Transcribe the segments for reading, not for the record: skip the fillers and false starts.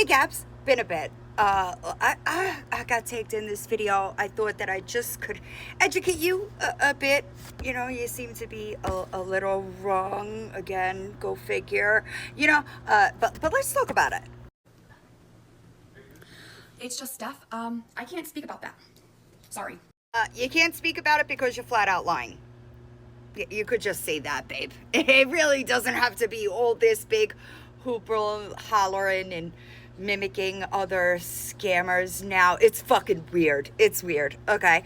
Hey Caps, been a bit. I got tagged in this video. I thought that I just could educate you a bit. You know, you seem to be a little wrong. Again, go figure. You know, but let's talk about it. It's just stuff. I can't speak about that. Sorry. You can't speak about it because you're flat out lying. You could just say that, babe. It really doesn't have to be all this big hooper hollering and mimicking other scammers. Now it's fucking weird. It's weird. Okay,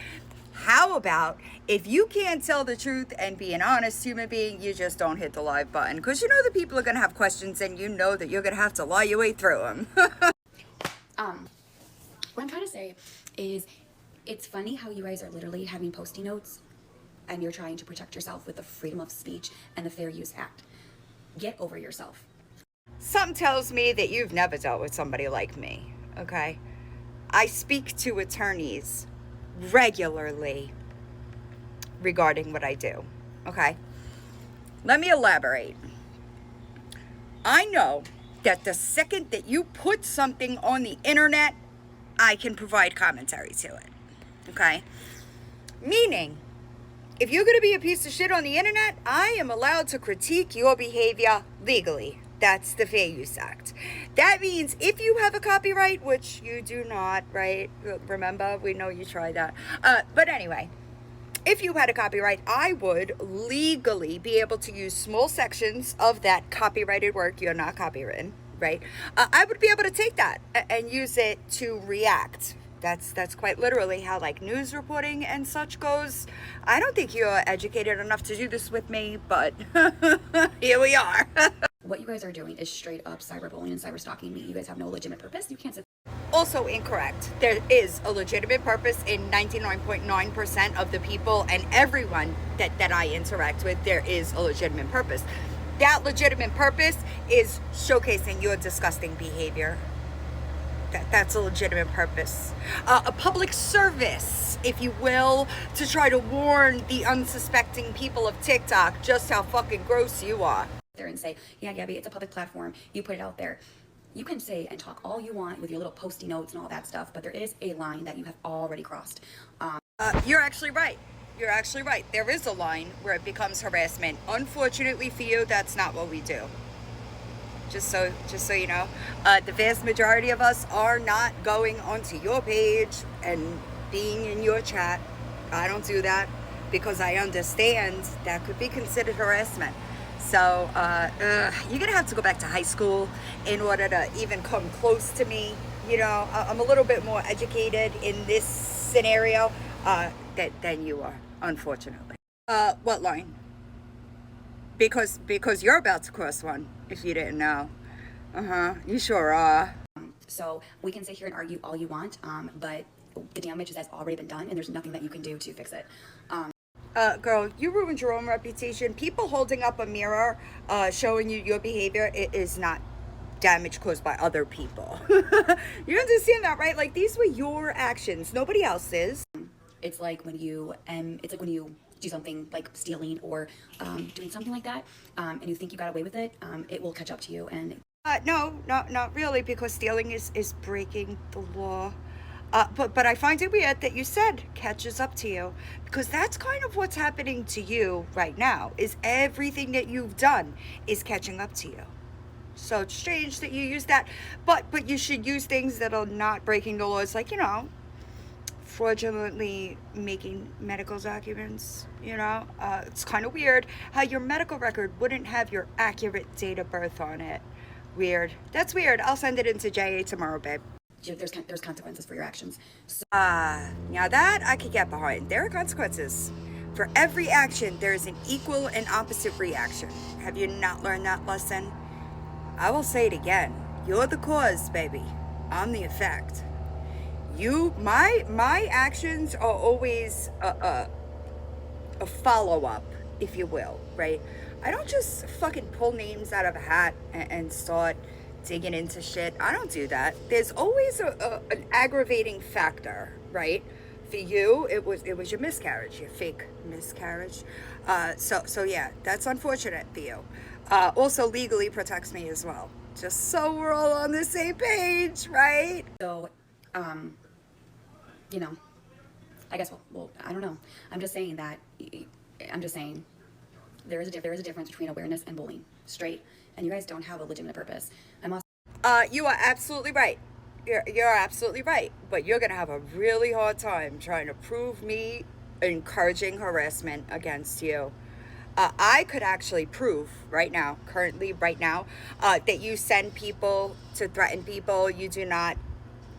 how about if you can't tell the truth and be an honest human being, you just don't hit the live button, because you know the people are gonna have questions and you know that you're gonna have to lie your way through them. What I'm trying to say is, it's funny how you guys are literally having posting notes and you're trying to protect yourself with the Freedom of Speech and the Fair Use Act. Get over yourself. Something tells me that you've never dealt with somebody like me, okay? I speak to attorneys regularly regarding what I do, okay? Let me elaborate. I know that the second that you put something on the internet, I can provide commentary to it, okay? Meaning, if you're gonna be a piece of shit on the internet, I am allowed to critique your behavior legally. That's the Fair Use Act. That means if you have a copyright, which you do not, right? Remember, we know you tried that. But anyway, if you had a copyright, I would legally be able to use small sections of that copyrighted work you're not copywritten, right? I would be able to take that and use it to react. That's quite literally how like news reporting and such goes. I don't think you're educated enough to do this with me, but here we are. What you guys are doing is straight up cyberbullying and cyberstalking me. You guys have no legitimate purpose. You can't sit. Also incorrect. There is a legitimate purpose in 99.9% of the people and everyone that I interact with. There is a legitimate purpose. That legitimate purpose is showcasing your disgusting behavior. That's a legitimate purpose. A public service, if you will, to try to warn the unsuspecting people of TikTok just how fucking gross you are. There and say, yeah, Gabby, it's a public platform. You put it out there. You can say and talk all you want with your little posty notes and all that stuff, but there is a line that you have already crossed. You're actually right. You're actually right. There is a line where it becomes harassment. Unfortunately for you, that's not what we do. Just so you know, the vast majority of us are not going onto your page and being in your chat. I don't do that because I understand that could be considered harassment. So you're gonna have to go back to high school in order to even come close to me. You know, I'm a little bit more educated in this scenario than you are, unfortunately. What line? Because you're about to cross one, if you didn't know. You sure are. So we can sit here and argue all you want, but the damage has already been done and there's nothing that you can do to fix it. Girl, you ruined your own reputation. People holding up a mirror, showing you your behavior, it is not damage caused by other people. You understand that, right? Like, these were your actions, nobody else's. It's like when you do something like stealing or doing something like that, and you think you got away with it, it will catch up to you. And No, not really, because stealing is breaking the law. But I find it weird that you said catches up to you, because that's kind of what's happening to you right now, is everything that you've done is catching up to you. So it's strange that you use that, but you should use things that are not breaking the laws, like, you know, fraudulently making medical documents. You know, it's kind of weird how your medical record wouldn't have your accurate date of birth on it. Weird. That's weird. I'll send it into JA tomorrow, babe. there's consequences for your actions. So, Now that I could get behind. There are consequences. For every action, there is an equal and opposite reaction. Have you not learned that lesson? I will say it again. You're the cause, baby. I'm the effect. My actions are always a follow-up, if you will, right? I don't just fucking pull names out of a hat and start digging into shit. I don't do that. There's always an aggravating factor, right? For you, it was your miscarriage, your fake miscarriage. So yeah, that's unfortunate for you. Also legally protects me as well. Just so we're all on the same page, right? So, you know, I guess, well, I don't know. I'm just saying that, I'm just saying there is a difference between awareness and bullying, straight, and you guys don't have a legitimate purpose. I'm also... You are absolutely right. You're absolutely right. But you're going to have a really hard time trying to prove me encouraging harassment against you. I could actually prove right now, that you send people to threaten people. You do not,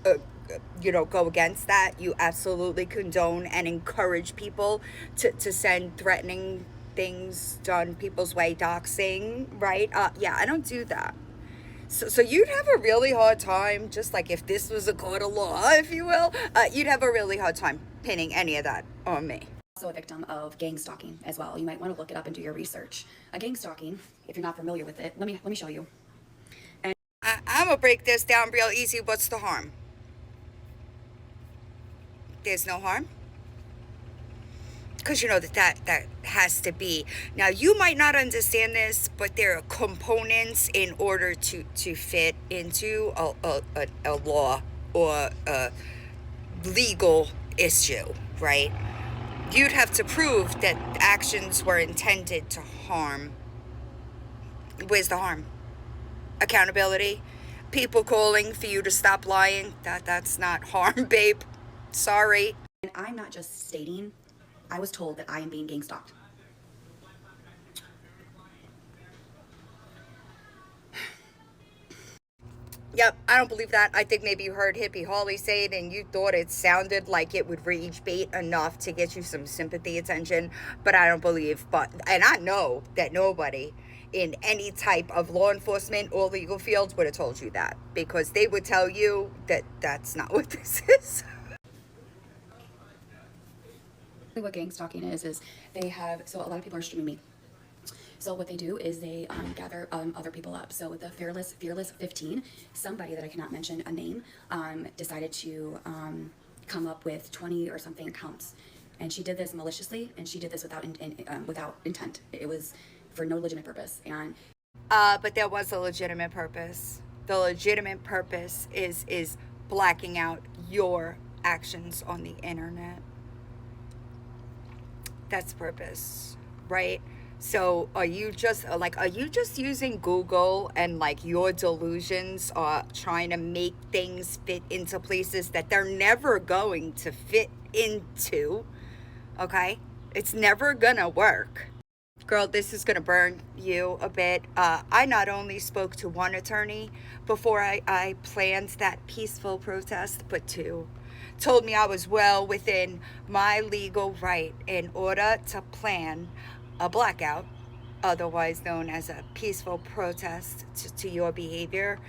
go against that. You absolutely condone and encourage people to send threatening things done people's way, doxing, right? Yeah, I don't do that. So you'd have a really hard time, just like if this was a court of law, if you will, you'd have a really hard time pinning any of that on me. Also a victim of gang stalking as well. You might want to look it up and do your research. A gang stalking, if you're not familiar with it, let me show you. And I'm gonna break this down real easy. What's the harm? There's no harm. Because you know that has to be. Now, you might not understand this, but there are components in order to fit into a law or a legal issue, right? You'd have to prove that actions were intended to harm. Where's the harm? Accountability? People calling for you to stop lying? That's not harm, babe. Sorry. And I'm not just stating, I was told that I am being gang stalked. Yep, I don't believe that. I think maybe you heard hippeeharlee say it and you thought it sounded like it would rage bait enough to get you some sympathy attention, but I don't believe. And I know that nobody in any type of law enforcement or legal fields would have told you that, because they would tell you that that's not what this is. What gang stalking is they have, so a lot of people are streaming me. So what they do is they gather other people up. So with the Fearless 15, somebody that I cannot mention a name decided to come up with 20 or something accounts. And she did this maliciously, and she did this without intent. It was for no legitimate purpose. And but there was a legitimate purpose. The legitimate purpose is blacking out your actions on the internet. That's purpose, right? So are you just using Google and like your delusions are trying to make things fit into places that they're never going to fit into? Okay? It's never gonna work. Girl, this is gonna burn you a bit. I not only spoke to one attorney before I planned that peaceful protest, but two. Told me I was well within my legal right in order to plan a blackout, otherwise known as a peaceful protest to your behavior.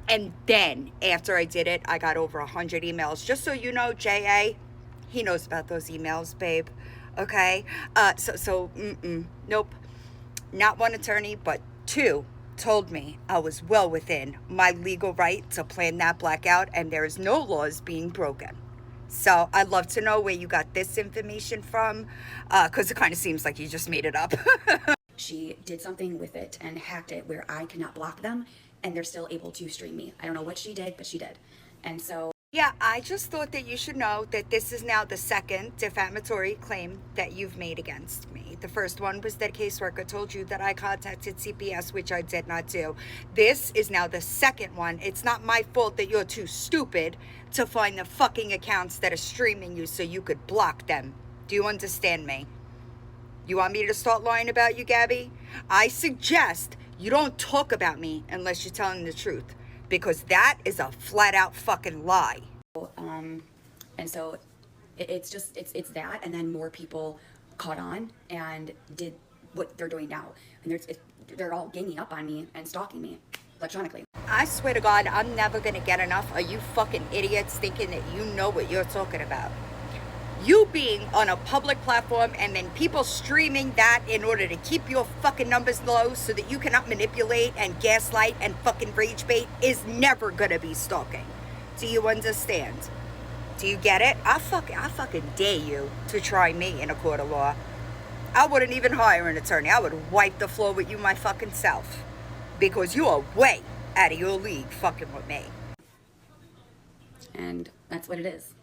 And then after I did it, I got over 100 emails. Just so you know, J.A., he knows about those emails, babe. Okay? Nope. Not one attorney, but two told me I was well within my legal right to plan that blackout, and there is no laws being broken. So I'd love to know where you got this information from, because it kind of seems like you just made it up. She did something with it and hacked it where I cannot block them, and they're still able to stream me. I don't know what she did, but she did. And so... Yeah, I just thought that you should know that this is now the second defamatory claim that you've made against me. The first one was that caseworker told you that I contacted CPS, which I did not do. This is now the second one. It's not my fault that you're too stupid to find the fucking accounts that are streaming you so you could block them. Do you understand me? You want me to start lying about you, Gabby? I suggest you don't talk about me unless you're telling the truth, because that is a flat out fucking lie. And so it's that, and then more people caught on and did what they're doing now. And they're all ganging up on me and stalking me electronically. I swear to God, I'm never gonna get enough of you fucking idiots thinking that you know what you're talking about. You being on a public platform and then people streaming that in order to keep your fucking numbers low so that you cannot manipulate and gaslight and fucking rage bait is never gonna be stalking. Do you understand? Do you get it? I fucking dare you to try me in a court of law. I wouldn't even hire an attorney. I would wipe the floor with you my fucking self, because you are way out of your league fucking with me. And that's what it is.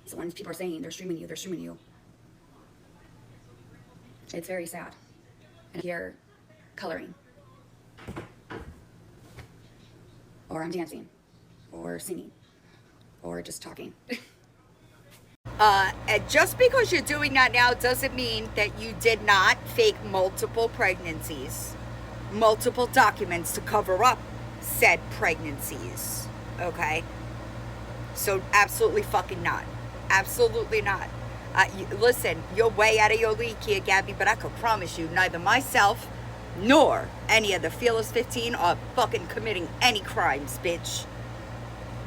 So when people are saying they're streaming you, it's very sad. And here, coloring, or I'm dancing, or singing, or just talking. And just because you're doing that now doesn't mean that you did not fake multiple pregnancies, multiple documents to cover up said pregnancies, okay? So absolutely fucking not. Absolutely not. Listen, you're way out of your league here, Gabby, but I could promise you neither myself nor any of the Fearless 15 are fucking committing any crimes, bitch.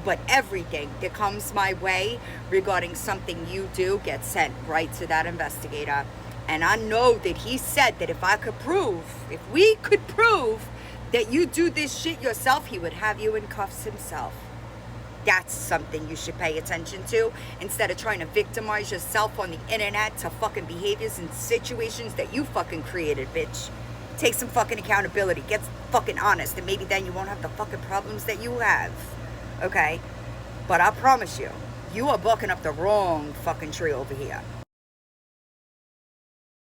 But everything that comes my way regarding something you do gets sent right to that investigator. And I know that he said that if we could prove that you do this shit yourself, he would have you in cuffs himself. That's something you should pay attention to, instead of trying to victimize yourself on the internet to fucking behaviors and situations that you fucking created, bitch. Take some fucking accountability. Get fucking honest, and maybe then you won't have the fucking problems that you have. Okay? But I promise you, you are bucking up the wrong fucking tree over here.